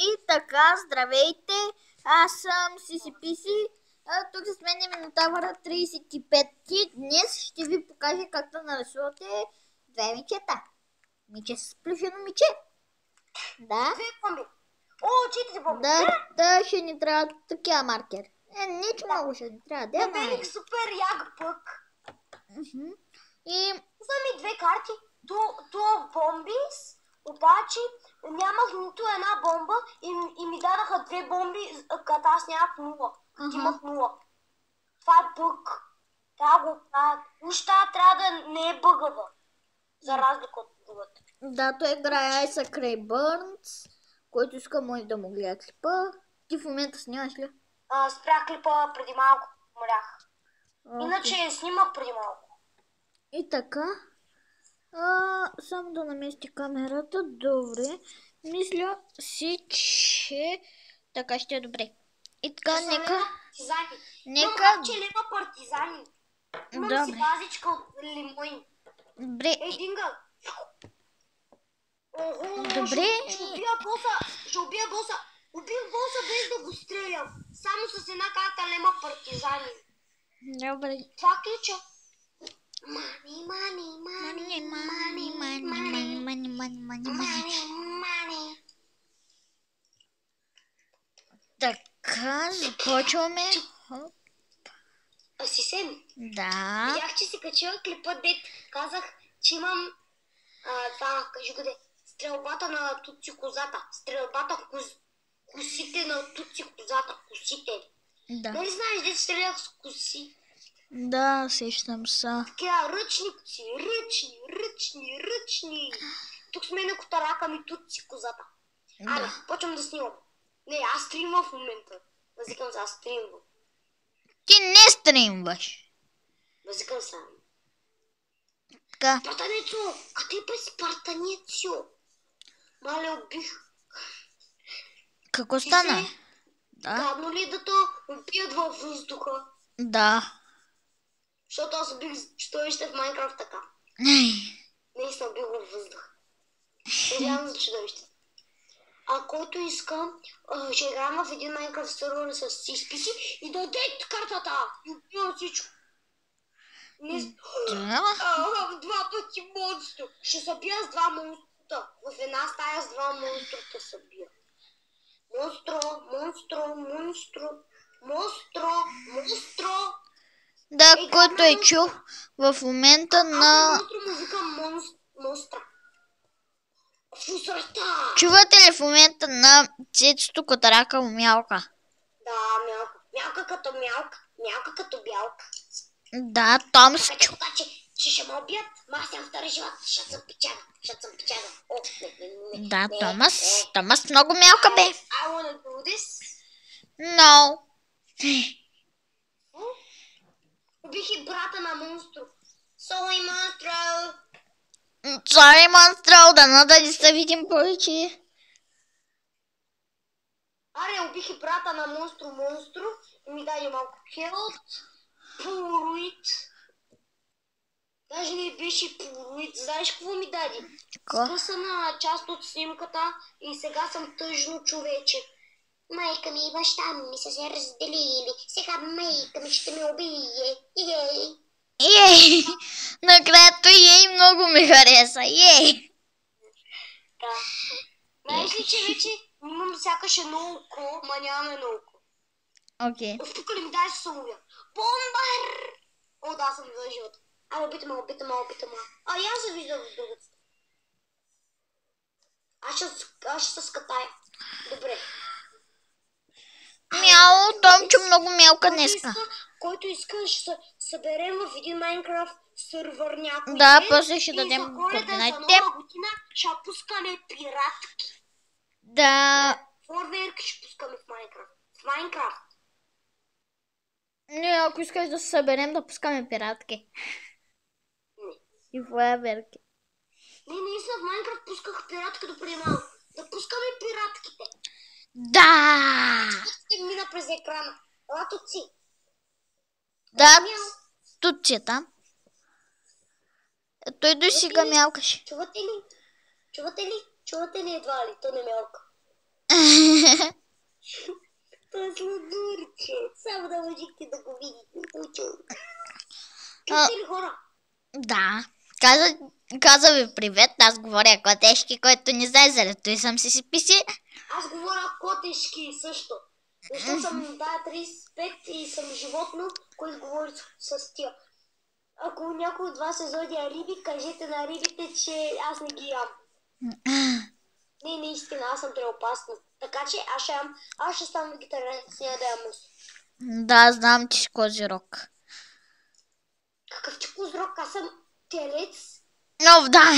И така, здравейте, аз съм Сисиписи. Тук с мен е Минотавъра 35. Днес ще ви покажа как да нарисувате две мечета. Мече с плюшено мече. Да. Две бомби. О, чите бомби. Да, ще ни трябва такива маркер. Не, че много ще ни трябва. Намерих супер як пък. И... Са ми две карти. Това бомбис, обаче нямах нито една бомба и ми дадаха две бомби, като аз нямах нула. Имах нула. Това е бъг. Трябва да го правят. Уж трябва да не е бъгава. За разлика от другата. Да, той играе Ice Cray Burns, който иска може да му гледа клипа. Ти в момента снимаш ли? Спрях клипа преди малко. Умрях. Иначе снимах преди малко. И така. Само да намести камерата. Добре. Мисля си, че така ще е добре. И така, нека... Имам хапче лима партизани. Имам си Добре. базичка от лимони. Добре. Динга. Добре. Ще убия боса. Убих боса без да го стрелям. Само с една карта лема партизани. Добре. Това ключа. Мани. Така, започваме. Асисен. Да. Видях, че си качила клипа, дет. Казах, че имам кажи го де. Стрелбата на Туци козата. Косите на Туци козата. Косите. Да. Нали знаеш, дет стрелях с коси? Да, сещам са. Такива ръчни коси. Ръчни. Тук сме на котарака ми Туци козата. Ами, почвам да снимам. Не, аз стримвам в момента. Възикам се, аз стримвам. Ти не стримваш. Възикам се. Така. Спартанецо! Къде бе Спартанецо? Мале, убих. Какво стана? Да. Гадно ли да те убият във въздуха? Да. Защото аз убих чудовище в Майнкрафт така. Не съм бил във въздуха. Съжалявам за чудовище. А който иска, ще играем в един Майнкрафт сервер с Сисиписи и даде картата! И убива всичко. Два пъти монстро. Ще се бия с два монструта. В една стая с два монструта се бия. Монстро. Да, който е чул в момента на... Монстро музика монстра. Фусрата! Чувате ли в момента на цецето котарака умялка? Да, мялка. Мялка като мялка. Мялка като бялка. Да, там се чу. Така че ще ме убият, ма аз нямам втори живот, защото съм печага. О, не. Да, Томас много мялка бе. I wanna do this. No. Убих и брата на монстро. Sorry, Монстрал, да не се видим повече. Аре, убих и брата на монстро и ми даде малко хелт. Полуруит. Даже не беше полуруит. Знаеш какво ми даде? Скъсана част от снимката и сега съм тъжно човече. Майка ми и баща ми са се разделили. Сега майка ми ще ме убие. Ей! Накрая ей много ми хареса. Ей! Да. Знаеш ли, че вече имам сякаш едно око, ма нямам едно око. Окей. Тук ли ми дай се самоубия? Бомбар! О, да, съм за живота. Ама опита ма. Я се виждам в другата. Аз ще се скатая. Добре. Мяу, Томчо много мялка днеска. Който иска, ще се съберем в един Майнкрафт сервер някой Да, ден. после ще дадем координатите. И за координатите. нова година ще пускаме пиратки. Да. Форверк ще пускаме в Майнкрафт. Не, ако искаш да се съберем, да пускаме пиратки. Не. И фойерверки. Не, наистина в Майнкрафт пусках пиратки до преди малко. Да пускаме пиратките. Да! Ще мина през екрана. Ела тут си. Да, тут си е там. Той дой сега мялкаше. Чувате ли едва ли? То не мялка. Той е сладурче. Само да можете да го видите. Чухте ли хора? Да. Каза ви привет, аз говоря котешки, който не знае заради той съм си писи. Аз говоря котешки също. Защото съм 35 и съм животно, което говори с тия. Ако някой от вас е зодия риби, кажете на рибите, че аз не ги ям. Не, наистина, аз съм преопасна. Така че аз ще ставам вегетарианец, няма да ям месо. Да, знам, че си козирог. Какъв ти козирог? Аз съм телец. Но да.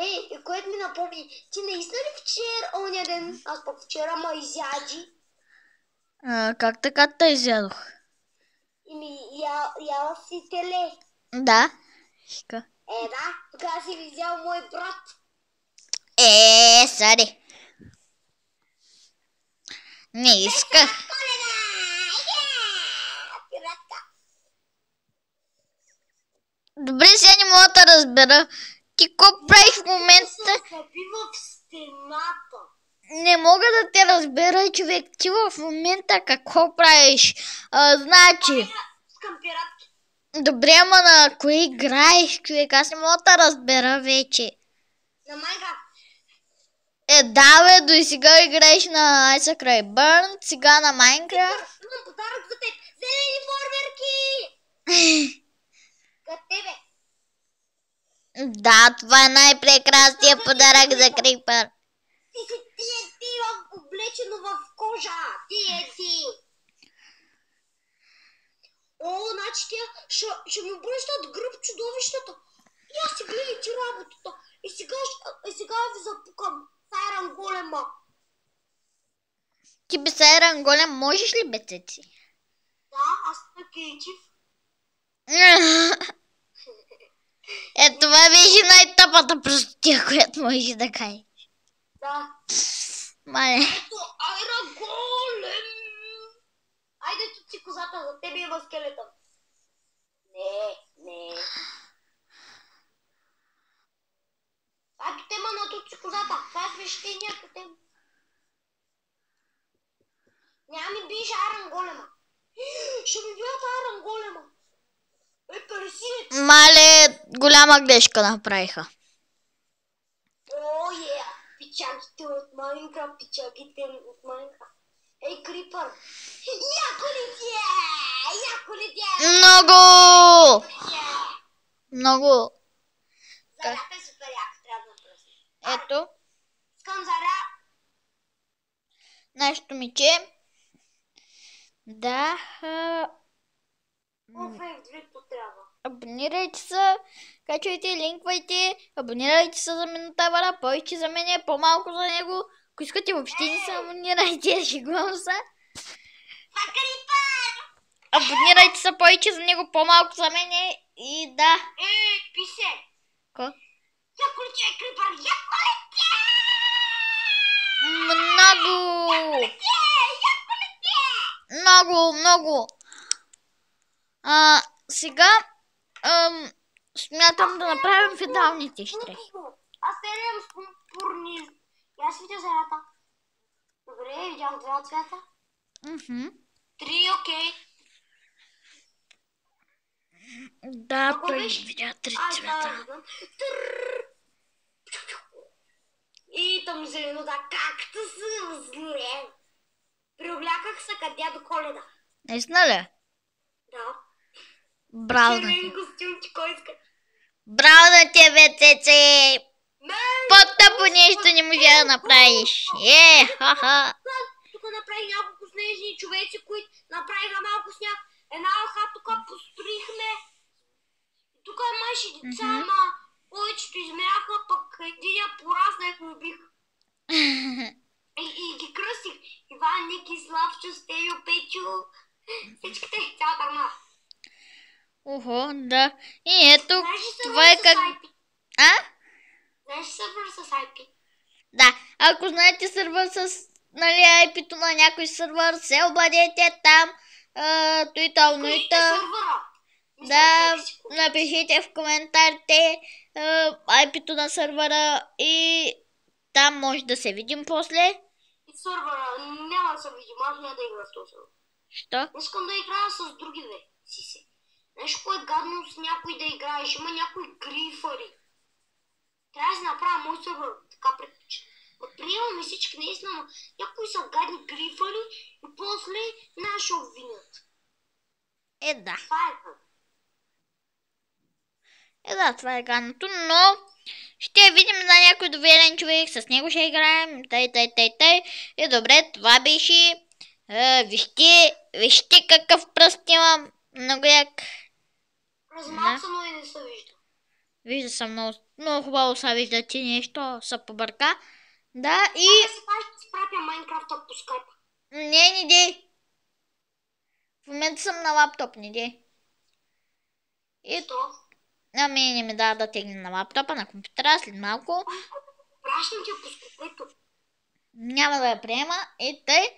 Ей, което ми напомни, ти наистина ли вчера, оня ден, аз пък вчера ма изяди? Как така те изядох? Яла си теле. Да. Да, тогава си ви взял мой брат. Сари. Не исках. Добре, сега не мога да разбера. Ти какво правиш в момента? В стената. Не мога да те разбера, човек. Ти в момента какво правиш? Значи... Добре, ама на кой играеш, човек? Аз не мога да разбера вече. На Майнкрафт. Да, бе, до и сега играеш на Ice Cry Burn, сега на Майнкрафт. Имам подарък за теб. Зелени форверки! Като тебе. Да, това е най-прекрасният подарък за Крипър. Ти облечено в кожа. Ти. Значи тя ще ми бъдат гръб чудовищата. И аз си гледай ти работата. И сега ви запукам Сайран Голема. Ти без Сайран Голем можеш ли бе, цеци? Да, аз съм кейчив. Това беше най-тъпата простотия, която можеш да кажеш. Да. Мале. Ето, Айран Голем. Айде тут си козата, за тебе има скелетън. Не. Ето тема на тут си козата. Това е свещения тема. Няма ми биш Айран Голема. Ще ми бият Айран Голема. Пересилец. Мале, голяма грешка направиха. Пичагите от Майнкрафт, Ей, Крипър. Яко ли ти е? Много. Зарята е супер яко, трябва да пръсне. Ето. Искам заря. Нашето мече. Да. Двето трябва. Абонирайте се, качвайте, линквайте, абонирайте се за Минотавъра, повече за мен, по-малко за него. Ако искате въобще не се абонирайте, шегувам се. Абонирайте се повече за него, по-малко за мен и да. Писе. Ко? Яко ли ти е, Крипър? Яко ли ти е? Много. Яко ли ти е? Много. Сега смятам да направим финалните штрихи. Аз стрелям с пурпурни. Аз видя зарата. Добре, видях два цвята. 3, окей. Да, той видя 3 цвета. И там зелено, да, както съм зле. Приобляках се като дядо Коледа. Наистина ли? Да. Браво на Червен костюмче, кой иска? Браво на тебе, Цеци! По-тъпо нещо не можа да направиш. Ха-ха. Тук направих няколко снежни човеци, които направиха малко сняг. Една лха тук построихме. Тук имаше деца, ама повечето измряха, пък единия порасна и го убих. И ги кръстих. Иван, Ники, Славчо, Стелио, Печо. Всичките, цялата армада. Охо, да. И ето, това е как... Знаеш сървър с IP? Да, ако знаете сървър с IP-то на някой сървър, се обадете там. Да, напишете в коментарите IP-то на сървъра и Там може да се видим после. И сървъра, няма да се видим, аз няма да игра в този сървър. Що? Искам да играя с други две си. Нещо, кое е гадно с някой да играеш. Има някои грифари. Трябва да си направя мой сървър, така предпочитам. Приемаме всички наистина, но някои са гадни грифари и после нас ще обвинят. Да. Това е гадно. Да, това е гадното, но ще видим за някой доверен човек, с него ще играем, тъй. И добре, това беше. Вижте какъв пръст имам, много як. Размацано и не се вижда. Вижда се много хубаво са виждате нещо, са побърка. Да, и... Да си кажеш, да си пратя Майнкрафта по скайпа. Не дей. В момента съм на лаптоп, не дей. Що? Ами не ми дава да тегне на лаптопа, на компютъра след малко. Пращам ти по скайпето. Няма да я приема. И тъй.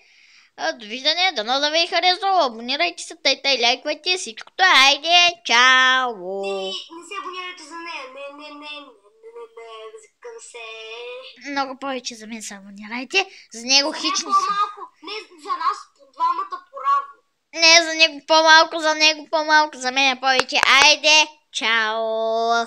Довиждане, дано да ви е харесало. Абонирайте се, тъй, лайквайте всичкото. Айде, чао! Не се абонирайте за нея. Не, към се. Много повече за мен се абонирайте. За него хич не съм. По-малко. Не, за нас по двамата поравно. Не, за него по-малко, за него по-малко, за мен повече. Айде, чао!